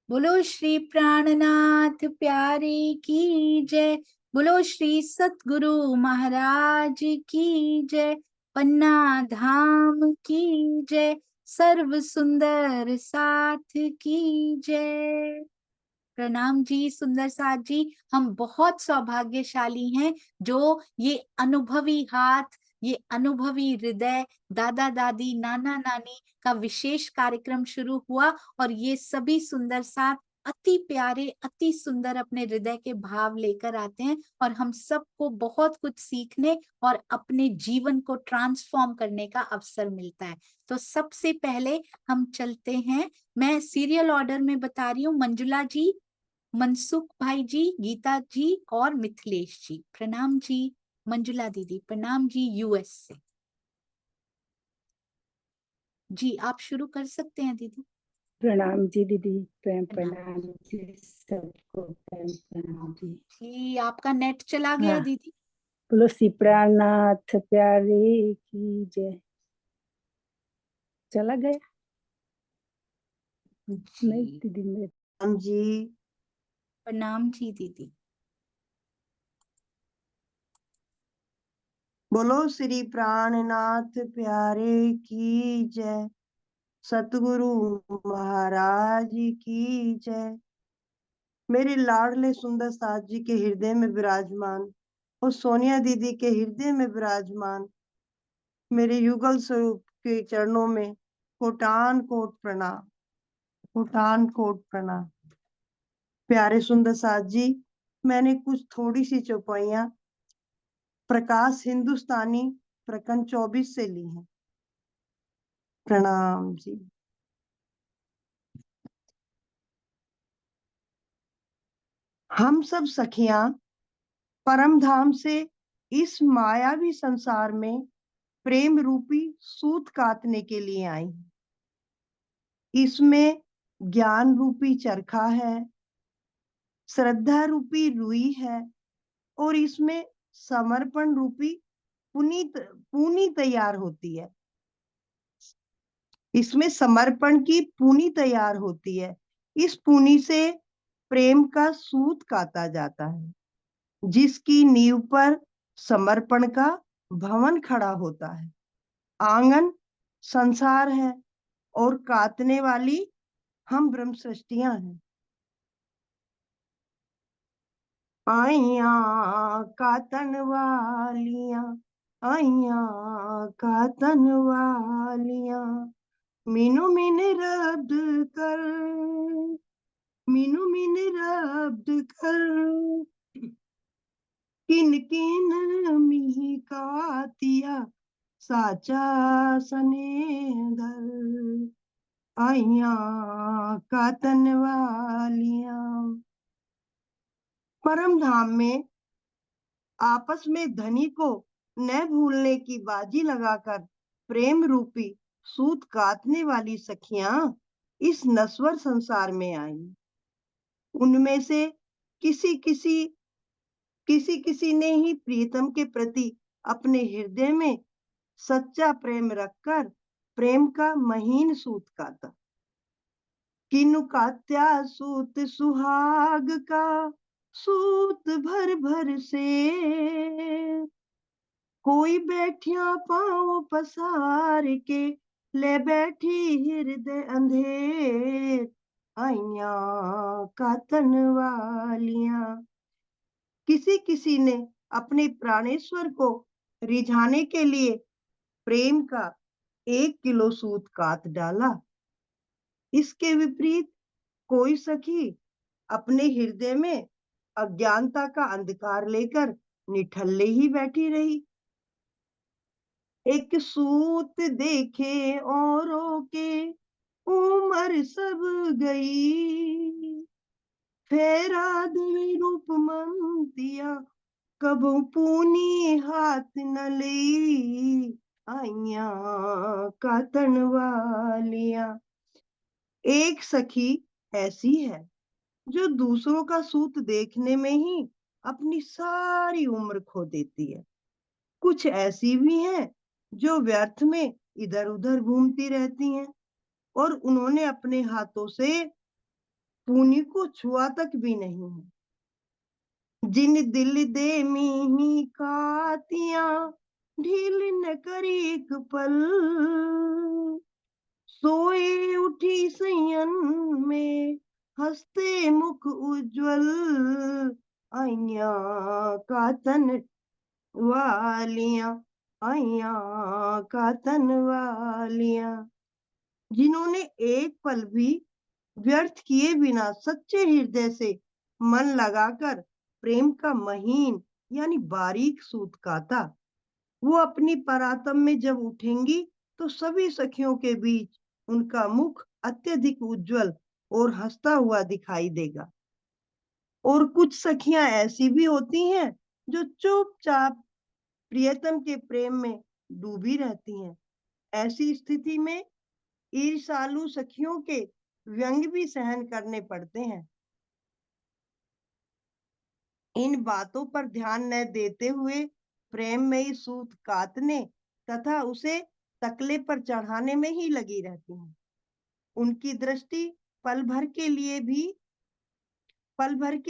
बोलो श्री प्राणनाथ प्यारे की जय। बोलो श्री सतगुरु महाराज की जय। पन्ना धाम की जय। सर्व सुंदर साथ की जय। प्रणाम जी सुंदर साथ जी। हम बहुत सौभाग्यशाली हैं जो ये अनुभवी हाथ, ये अनुभवी हृदय, दादा दादी नाना नानी का विशेष कार्यक्रम शुरू हुआ और ये सभी सुंदर साथ अति प्यारे अति सुंदर अपने हृदय के भाव लेकर आते हैं और हम सबको बहुत कुछ सीखने और अपने जीवन को ट्रांसफॉर्म करने का अवसर मिलता है। तो सबसे पहले हम चलते हैं, मैं सीरियल ऑर्डर में बता रही हूँ। मंजुला जी, मनसुख भाई जी, गीता जी और मिथिलेश जी, प्रणाम जी। मंजुला दीदी प्रणाम जी, यूएस से। जी आप शुरू कर सकते हैं दीदी। प्रणाम जी दीदी। प्रेम प्रणाम प्रणाम जी सबको, प्रेम प्रणाम जी। जी। आपका नेट चला गया हाँ, दीदी। बोलो श्री प्राणनाथ प्यारे की जय। चला गया नहीं जी दीदी मेरे। जी प्रणाम जी दीदी। बोलो श्री प्राणनाथ प्यारे की जय। सतगुरु महाराज की जय। मेरे लाडले सुंदर साथ जी के हृदय में विराजमान और सोनिया दीदी के हृदय में विराजमान मेरे युगल स्वरूप के चरणों में कोटान कोट प्रणाम, कोटान कोट प्रणाम। प्यारे सुंदर साथ जी, मैंने कुछ थोड़ी सी चौपाइयां प्रकाश हिंदुस्तानी प्रकरण 24 से ली हैं। प्रणाम जी। हम सब सखियां परम धाम से इस मायावी संसार में प्रेम रूपी सूत काटने के लिए आई। इसमें ज्ञान रूपी चरखा है, श्रद्धा रूपी रुई है और इसमें समर्पण रूपी पूनी तैयार होती है। इसमें समर्पण की पूनी तैयार होती है। इस पूनी से प्रेम का सूत काता जाता है, जिसकी नींव पर समर्पण का भवन खड़ा होता है। आंगन संसार है और काटने वाली हम ब्रह्म सृष्टियां हैं। आइया कातन वालियां, आइया कातन वालियां, मीनू मीन रब्द कर, मीनू मीन रब्द कर, किन किन मिही कातिया साचा सनेहधर। आइया कातन वालियां। परम धाम में आपस में धनी को न भूलने की बाजी लगाकर प्रेम रूपी सूत काटने वाली सखियां इस नश्वर संसार में आई। उनमें से किसी किसी किसी किसी ने ही प्रीतम के प्रति अपने हृदय में सच्चा प्रेम रखकर प्रेम का महीन सूत काता। किनु कात्या सूत सुहाग का, सूत भर भर से, कोई बैठिया पाँव पसार के ले बैठी हृदय अंधेर। आइया कातन वालियां। किसी किसी ने अपने प्राणेश्वर को रिझाने के लिए प्रेम का 1 किलो सूत काट डाला। इसके विपरीत कोई सखी अपने हृदय में अज्ञानता का अंधकार लेकर निठल्ले ही बैठी रही। एक सूत देखे औरों के उम्र सब गई, फेरा दे रूप मंतिया कबो पूनी हाथ न लई। आइया कातन वालिया। एक सखी ऐसी है जो दूसरों का सूत देखने में ही अपनी सारी उम्र खो देती है। कुछ ऐसी भी हैं जो व्यर्थ में इधर उधर घूमती रहती हैं और उन्होंने अपने हाथों से पुनि को छुआ तक भी नहीं है। जिन दिल दे मीही कातियां ढील न करी एक पल, सोए उठी सयन में हंसते मुख उज्जवल, आइया कातन वालियां, आइया कातन वालियां। जिन्होंने एक पल भी व्यर्थ किए बिना सच्चे हृदय से मन लगाकर प्रेम का महीन यानी बारीक सूत काता, वो अपनी परातम में जब उठेंगी तो सभी सखियों के बीच उनका मुख अत्यधिक उज्जवल और हंसता हुआ दिखाई देगा। और कुछ सखियां ऐसी भी होती हैं जो चुपचाप प्रियतम के प्रेम में डूबी रहती हैं। ऐसी स्थिति में ईर्ष्यालु सखियों के व्यंग भी सहन करने पड़ते हैं। इन बातों पर ध्यान न देते हुए प्रेम में ही सूत काटने तथा उसे तकले पर चढ़ाने में ही लगी रहती हैं। उनकी दृष्टि पल भर के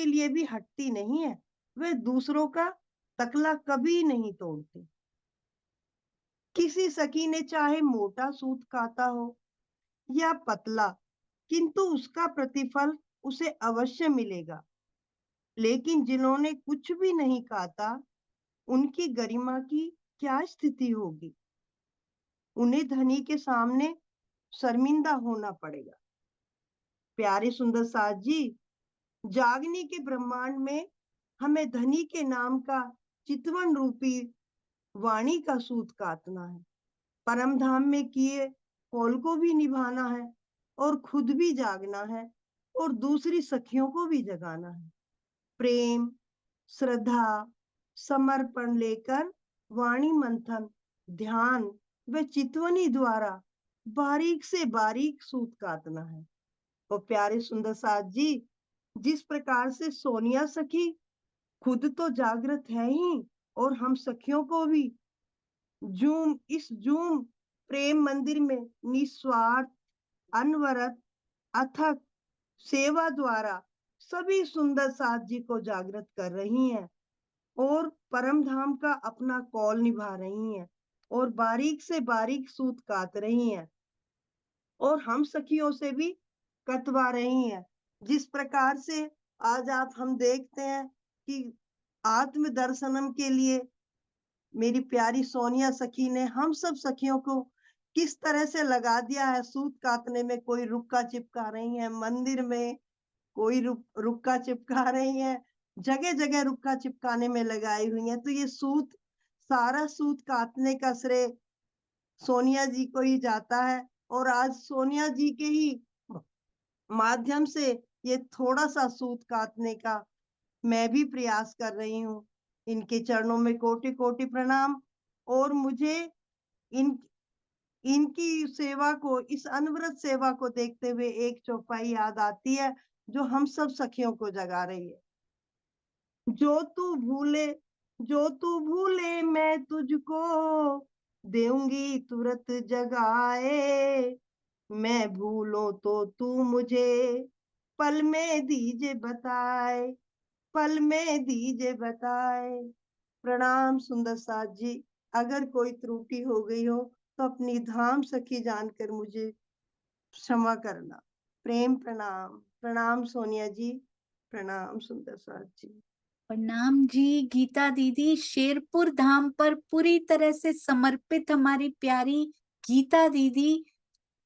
लिए भी हटती नहीं है। वे दूसरों का तकला कभी नहीं तोड़ते। किसी सखी ने चाहे मोटा सूत काता हो या पतला, किंतु उसका प्रतिफल उसे अवश्य मिलेगा। लेकिन जिन्होंने कुछ भी नहीं काता, उनकी गरिमा की क्या स्थिति होगी। उन्हें धनी के सामने शर्मिंदा होना पड़ेगा। प्यारे सुंदर साथ जी, जागनी के ब्रह्मांड में हमें धनी के नाम का चितवन रूपी वाणी का सूत काटना है। परम धाम में किए कौल को भी निभाना है और खुद भी जागना है और दूसरी सखियों को भी जगाना है। प्रेम, श्रद्धा, समर्पण लेकर वाणी मंथन, ध्यान व चितवनी द्वारा बारीक से बारीक सूत काटना है। और प्यारे सुंदर साथ जी, जिस प्रकार से सोनिया सखी खुद तो जागृत है ही और हम सखियों को भी इस जूम प्रेम मंदिर में निस्वार्थ, अनवरत, अथक सेवा द्वारा सभी सुंदर साथ जी को जागृत कर रही हैं और परम धाम का अपना कौल निभा रही हैं और बारीक से बारीक सूत काट रही हैं और हम सखियों से भी कतवा रही हैं। जिस प्रकार से आज हम देखते हैं कि आत्म दर्शनम के लिए मेरी प्यारी सोनिया सखी ने हम सब सखियों को किस तरह से लगा दिया है सूत काटने में। कोई रुक्का चिपका रही है मंदिर में, कोई रुक्का चिपका रही है, जगह जगह रुक्का चिपकाने में लगाई हुई है। तो ये सारा सूत काटने का श्रेय सोनिया जी को ही जाता है। और आज सोनिया जी के ही माध्यम से ये थोड़ा सा सूत काटने का मैं भी प्रयास कर रही हूँ। इनके चरणों में कोटि कोटि प्रणाम। और मुझे इन इनकी सेवा को, इस अनवरत सेवा को देखते हुए एक चौपाई याद आती है जो हम सब सखियों को जगा रही है। जो तू भूले, जो तू भूले मैं तुझको देऊंगी तुरंत जगाए, मैं भूलो तो तू मुझे पल में दीजे बताए, पल में दीजे बताए। प्रणाम सुंदर साथ जी। अगर कोई त्रुटि हो गई हो तो अपनी धाम सखी जानकर मुझे क्षमा करना। प्रेम प्रणाम। प्रणाम सोनिया जी, प्रणाम सुंदर साथ जी। प्रणाम जी गीता दीदी। शेरपुर धाम पर पूरी तरह से समर्पित हमारी प्यारी गीता दीदी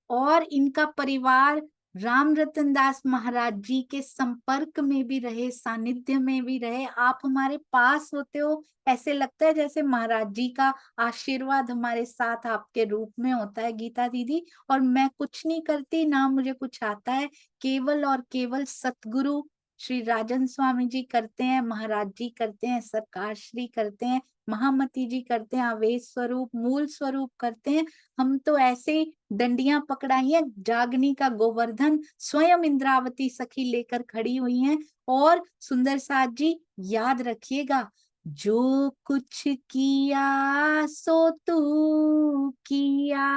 और इनका परिवार राम रतन दास महाराज जी के संपर्क में भी रहे, सानिध्य में भी रहे। आप हमारे पास होते हो, ऐसे लगता है जैसे महाराज जी का आशीर्वाद हमारे साथ आपके रूप में होता है गीता दीदी। और मैं कुछ नहीं करती, ना मुझे कुछ आता है, केवल और केवल सतगुरु श्री राजन स्वामी जी करते हैं, महाराज जी करते हैं, सरकार श्री करते हैं, महामती जी करते हैं, आवेश स्वरूप मूल स्वरूप करते हैं। हम तो ऐसे ही डंडियां पकड़ाई हैं, जागनी का गोवर्धन स्वयं इंद्रावती सखी लेकर खड़ी हुई हैं। और सुंदर साथ जी याद रखिएगा, जो कुछ किया सो तू किया,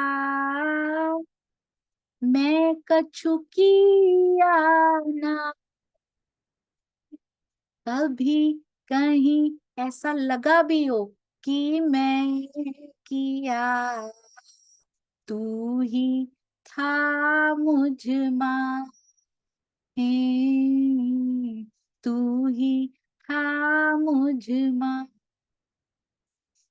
मैं कछु किया ना, कभी कहीं ऐसा लगा भी हो कि मैं किया, तू ही था मुझ में, तू ही था मुझ में।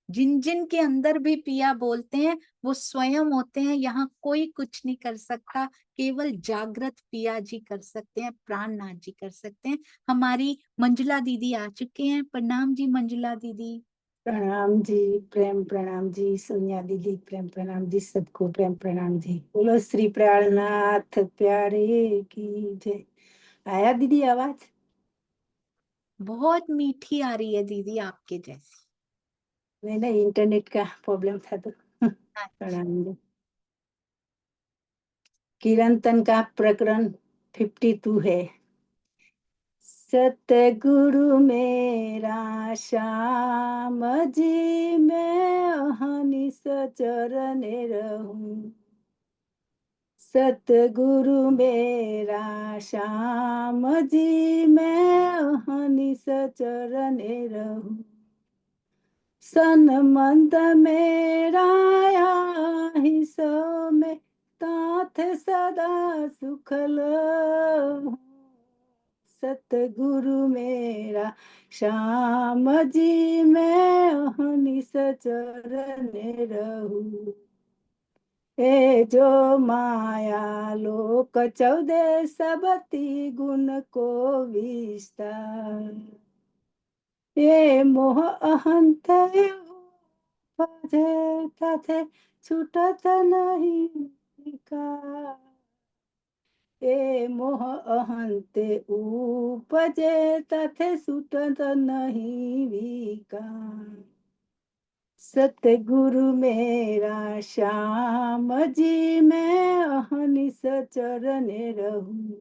जिन जिन के अंदर भी पिया बोलते हैं वो स्वयं होते हैं, यहाँ कोई कुछ नहीं कर सकता, केवल जागृत पिया जी कर सकते हैं, प्राणनाथ जी कर सकते हैं। हमारी मंजुला दीदी आ चुके हैं। प्रणाम जी मंजुला दीदी। प्रणाम जी, प्रेम प्रणाम जी। सोनिया दीदी प्रेम प्रणाम जी, सबको प्रेम प्रणाम जी। बोलो श्री प्राणनाथ प्यारे की जय। आया दीदी आवाज? बहुत मीठी आ रही है दीदी आपके जैसी। नहीं नहीं, इंटरनेट का प्रॉब्लम था तो अच्छा। प्रणाम जी। कीर्तन का प्रकरण 52 है। सतगुरु मेरा श्याम जी, मैं अहनिस चरण रहूं। सतगुरु मेरा श्याम जी, मैं अहनिस चरण रहूं। सनमंद मेरा आहि सो में, तात सदा सुखल हूं। सतगुरु मेरा श्याम जी, मैं अहनिस चरण रहूं। ए जो माया लोक 14 सबती गुण को विस्तार। ये मोह अहंत भजे तथे छूटत नहीं का। ए मोह अहंते उपजे तथे छूटत नहीं विकार। सतगुरु मेरा श्याम जी, मैं अहनिस चरण रहूं।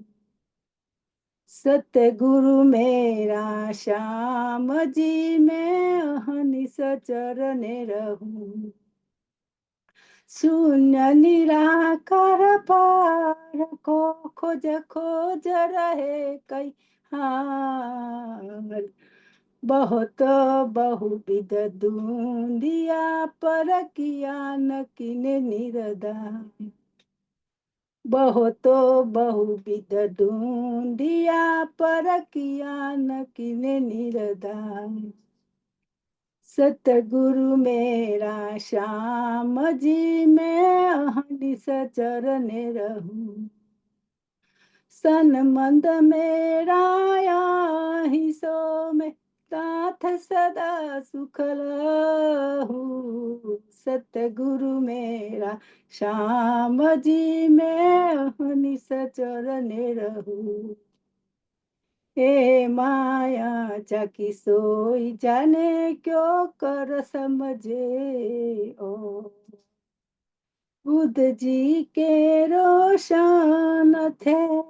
सतगुरु मेरा श्याम जी, मैं अहनिस चरण रहूं। शून्य निराकार पार को खोज खोज रहे कई हार। बहुत बहुविध दुंदिया पर किया न किने निरदान। बहुत बहुविध ढूंढिया पर किया न किने निरदान। सतगुरु मेरा श्याम जी, मैं अहनिस चरण रहूं। सनमंद मेरा आहि सो में, तात सदा सुखल हूँ। सतगुरु मेरा श्याम जी, मैं अहनिस चरण रहूं। हे माया जाकी सोई जाने, क्यों कर समझे ओ। बुद्ध जी के रोशन थे,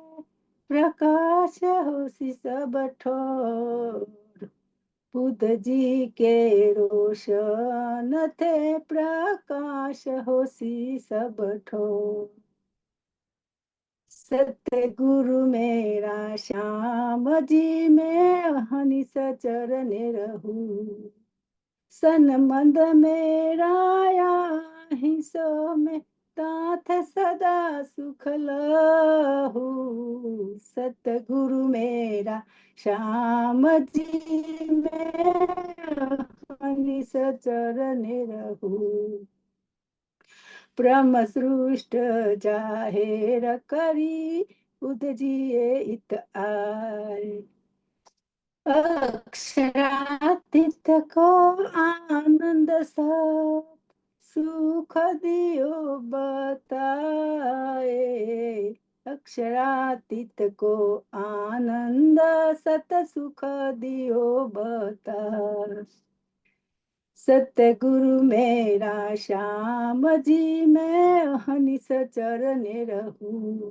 प्रकाश होसी सब ठोर। बुद्ध जी के रोशन थे, प्रकाश होसी सब ठोर। सतगुरु मेरा श्याम जी, मैं अहनिस चरण रहूं। सनमंद मेरा आहि सो में, तात सदा सुखल हूँ। सतगुरु मेरा श्याम जी, मैं अहनिस चरण रहूं। ब्रह्म सृष्ट जाहेर करी, बुद्ध जी इत आए। अक्षरातीत को आनंद सब सुख दियो बताए। अक्षरातीत को आनंद सत सुख दियो बताए। सतगुरु मेरा श्याम जी, मैं अहनिस चरण रहूं।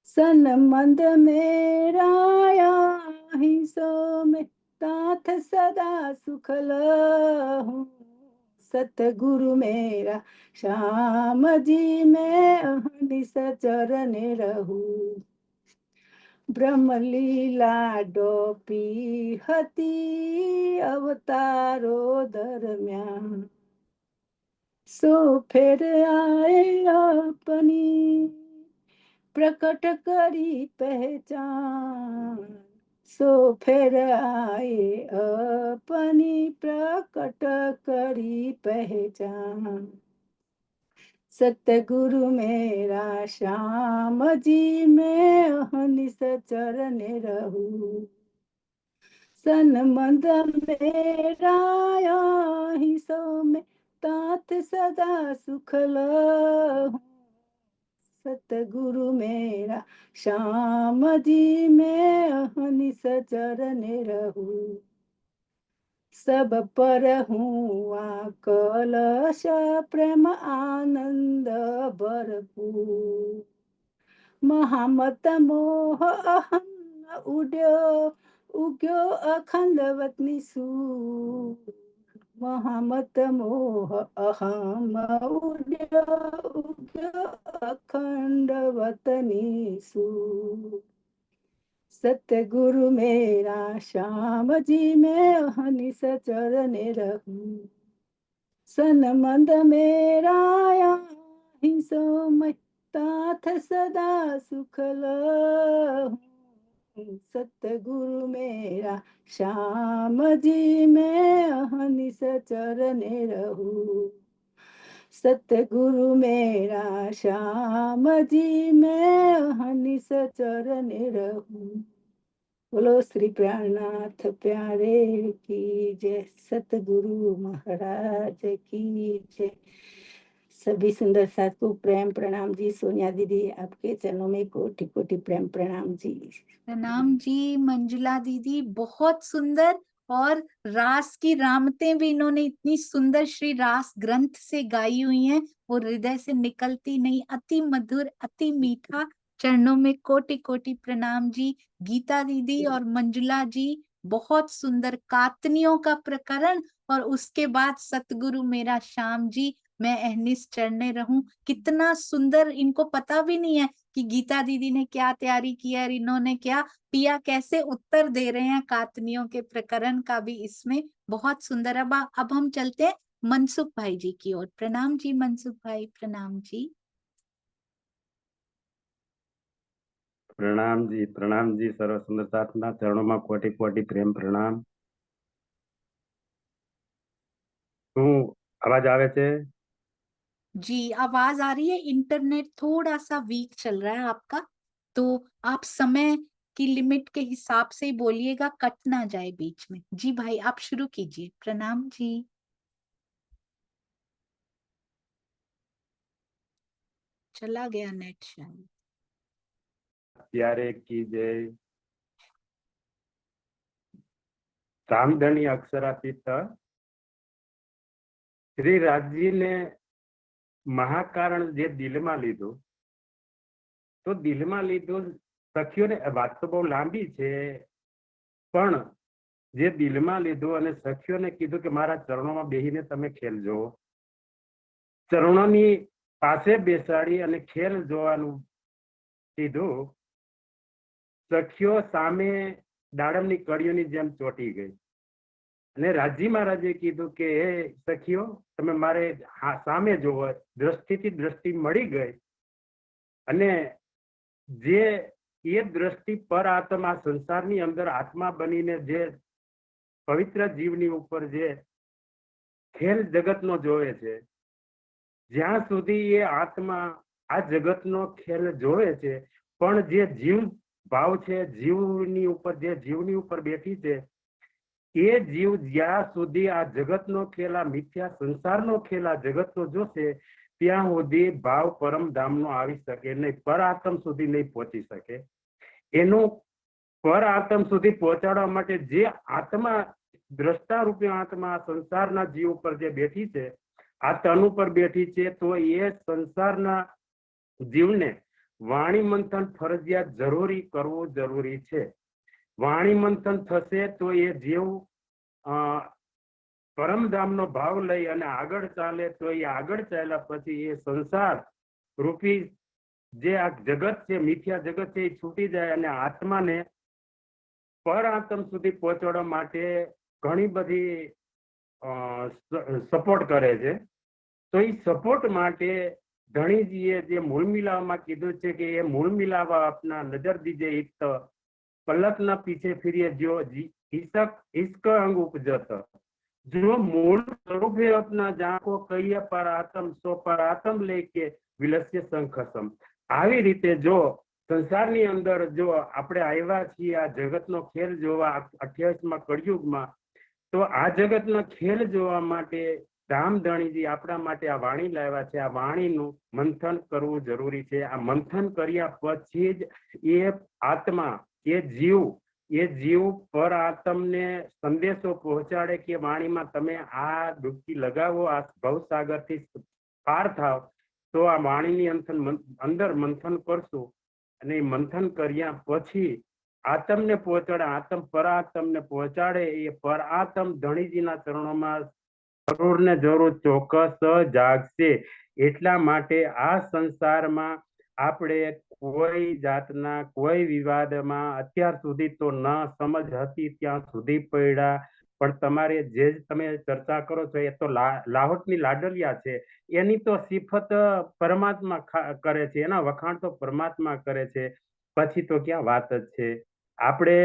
सनमंद मेरा आहि सो में, तात सदा सुखल हूँ। सतगुरु मेरा श्याम जी मैं अहनिस चरण रहूं। ब्रह्मलीला डोपी हती अवतारो दरम्यान, सो फिर आए अपनी प्रकट करी पहचान, सो फिर आए अपनी प्रकट करी पहचान। सतगुरु मेरा श्याम जी मैं अहनिस चरण रहूं। सनमंद मेरा ही सो में तात सदा सुख लहूं। सतगुरु मेरा श्याम जी मैं अहनिस चरण रहूं। सब पर हुआ कलश प्रेम आनंद भरपूर। महामत मोह अहम उग्यो अखंडवत निसूर। महामत मोह अहम उग्यो अखंडवत निसूर। सतगुरु मेरा श्याम जी मैं अहनिस चरण रहूं। सनमंद मेरा ही सो मैं तात सदा सुख लहूं। सतगुरु मेरा श्याम जी मैं अहनिस चरण रहूं। सतगुरु मेरा श्याम जी मैं अहनिस चरण रहूं। बोलो श्री प्राणनाथ प्यारे की जय। सतगुरु महाराज की जय। सभी सुंदर साथ को प्रेम प्रणाम जी। सोनिया दीदी आपके चरणों में कोटि कोटि प्रेम प्रणाम जी। प्रणाम जी मंजुला दीदी, बहुत सुंदर। और रास की रामतें भी इन्होंने इतनी सुंदर श्री रास ग्रंथ से गाई हुई हैं, वो हृदय से निकलती नहीं, अति मधुर अति मीठा। चरणों में कोटि कोटि प्रणाम जी। गीता दीदी और मंजुला जी, बहुत सुंदर कातनियों का प्रकरण, और उसके बाद सतगुरु मेरा श्याम जी मैं अहनिस चरणे रहूं। कितना सुंदर, इनको पता भी नहीं है कि गीता दीदी ने क्या तैयारी की है और इन्होंने क्या पिया, कैसे उत्तर दे रहे हैं कातनियों के प्रकरण का भी इसमें। बहुत सुंदर। अब हम चलते हैं मनसुख भाई जी की ओर। प्रणाम जी मनसुख भाई, प्रणाम जी। प्रणाम जी सर्व सुंदर साथना चरणों में कोटि कोटि प्रेम प्रणाम। શું आवाज आवे छे? जी आवाज आ रही है। इंटरनेट थोड़ा सा वीक चल रहा है आपका, तो आप समय की लिमिट के हिसाब से ही बोलिएगा, कट ना जाए बीच में। जी भाई आप शुरू कीजिए। प्रणाम जी। चला गया नेट शायद। प्यारे की जय। रामधनी अक्षरातीत श्री राजी ने महाकारण जे दिल में लीधु, तो दिल में लीधु सखियों ने बात तो बहुत लांबी छे, पण जे दिल में लीधु अने सखियों ने कीधु के मारा चरणों में बेहीने तमे खेलजो। चरणों नी पासे बेसाड़ी अने खेल जोवानुं कीधु। सखियों सामे दाड़मनी कड़ीओनी जेम ચોટી गई અને રાજી મહારાજે કીધું કે હે સખીઓ તમે મારે સામે જોવો। દ્રષ્ટિથી દ્રષ્ટિ મળી ગઈ અને જે એ દ્રષ્ટિ પર આત્મા સંસારની અંદર આત્મા બનીને જે પવિત્ર જીવની ઉપર જે ખેલ જગતનો જોવે છે, જ્યાં સુધી એ આત્મા આ જગતનો ખેલ જોવે છે, પણ જે જીવ ભાવ છે, જીવની ઉપર બેઠી છે, એ જીવ જ્યાં સુધી આ જગતનો ખેલ, આ મિથ્યા સંસારનો ખેલ, આ જગતનો જોશે, ત્યાં સુધી ભાવ પરમ ધામનો આવી શકે નહીં, પર આત્મ સુધી નહીં પહોંચી શકે। એનું પર આત્મ સુધી પહોંચાડવા માટે જે આત્મા દ્રષ્ટા રૂપે આત્મા સંસારના જીવ ઉપર જે બેઠી છે, આ તન ઉપર બેઠી છે, તો એ સંસારના જીવને વાણી મંથન ફરજિયાત જરૂરી કરવું જરૂરી છે। વાણી મંથન થશે તો એ જીવ પરમધામનો ભાવ લઈ અને આગળ ચાલે તો એ આગળ ચાલ્યા પછી એ સંસાર રૂપી જે આ જગત છે, મિથ્યા જગત છે, એ છૂટી જાય અને આત્માને પર આત્મ સુધી પહોંચાડવા માટે ઘણી બધી સપોર્ટ કરે છે. તો એ સપોર્ટ માટે ધણીજીએ જે મૂળ મિલાવમાં કીધું છે કે એ મૂળ મિલાવા આપના નજર દીજે ઇત पलक न पीछे फिरिए जो इसक अंग उपजत जो मूल स्वरूप है अपना जहाँ को कहिए पर आत्म सो पर आत्म लेके विलस्य संखसम આવી રીતે જો સંસારની અંદર જો આપણે આવ્યા છીએ આ જગતનો ખેલ જોવા 28મા કળિયુગમાં, તો આ જગતનો ખેલ જોવા માટે ધામધણીજી આપણા માટે આ વાણી લાવ્યા છે. આ વાણીનું મંથન કરવું જરૂરી છે. આ મંથન કર્યા પછી જ એ આત્મા એ જીવ પર આત્મને સંદેશો પહોંચાડે કે વાણીમાં તમે આ ડૂબકી લગાવો, આ ભવસાગરથી પાર થાવ. તો આ વાણીની અંદર મંથન કરશું અને મંથન કર્યા પછી આત્મને પહોંચાડે, આત્મ પર આત્મને પહોંચાડે. એ પર આત્મ ધણીજીના ચરણોમાં જરૂર ને જરૂર ચોક્કસ જાગશે. એટલા માટે આ સંસારમાં આપણે કોઈ જાતના કોઈ વિવાદમાં અત્યાર સુધી તો ન સમજ હતી ત્યાં સુધી પડ્યા. પણ તમારે જે તમે ચર્ચા કરો છો એ તો લાહોટની લાડલિયા છે, એની તો સિફત પરમાત્મા કરે છે, એના વખાણ તો પરમાત્મા કરે છે. પછી તો ક્યાં વાત જ છે. આપણે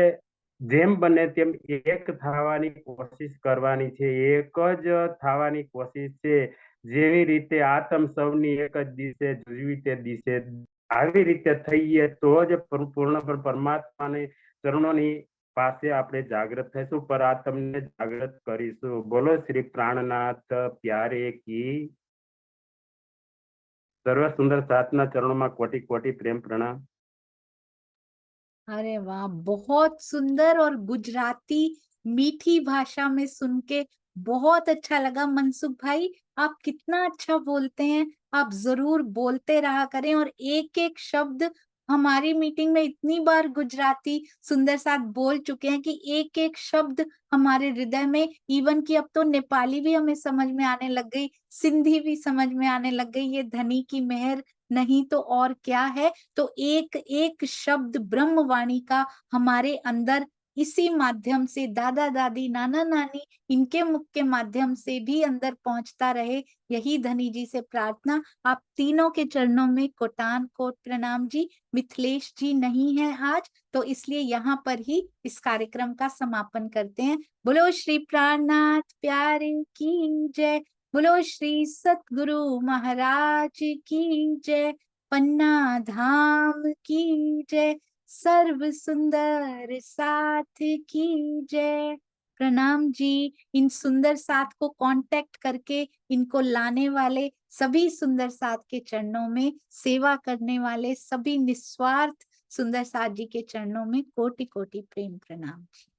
જેમ બને તેમ એક થવાની કોશિશ કરવાની છે, એક જ થવાની કોશિશ છે. જેવી રીતે આત્મ સૌની એક જ દિશે જીવી તે દિશે, આવી રીતે થઈએ તો જ પૂર્ણ પરમાત્માને ચરણોની પાસે આપણે જાગૃત થઈશું, પર આત્મને જાગૃત કરીશું. બોલો શ્રી પ્રાણનાથ પ્યારે કી. સર્વ સુંદર સાતના ચરણોમાં कोटि कोटि प्रेम प्रणाम. अरे वाह, बहुत सुंदर और गुजराती मीठी भाषा में सुन के बहुत अच्छा लगा। मनसुख भाई, आप कितना अच्छा बोलते हैं, आप जरूर बोलते रहा करें। और एक एक शब्द हमारी मीटिंग में इतनी बार गुजराती सुंदर साथ बोल चुके हैं कि एक एक शब्द हमारे हृदय में, इवन कि अब तो नेपाली भी हमें समझ में आने लग गई, सिंधी भी समझ में आने लग गई। ये धनी की मेहर नहीं तो और क्या है। तो एक एक शब्द ब्रह्मवाणी का हमारे अंदर इसी माध्यम से, दादा दादी नाना नानी इनके मुख के माध्यम से भी अंदर पहुंचता रहे, यही धनी जी से प्रार्थना। आप तीनों के चरणों में कोटान कोट प्रणाम जी। मिथिलेश जी नहीं है आज, तो इसलिए यहाँ पर ही इस कार्यक्रम का समापन करते हैं। बोलो श्री प्राणनाथ प्यारे की जय, बोलो श्री सतगुरु महाराज की जय, पन्ना धाम की जय, सर्व सुंदर साथ की जय। प्रणाम जी। इन सुंदर साथ को कांटेक्ट करके इनको लाने वाले सभी सुंदर साथ के चरणों में, सेवा करने वाले सभी निस्वार्थ सुंदर साथ जी के चरणों में कोटि कोटि प्रेम प्रणाम जी।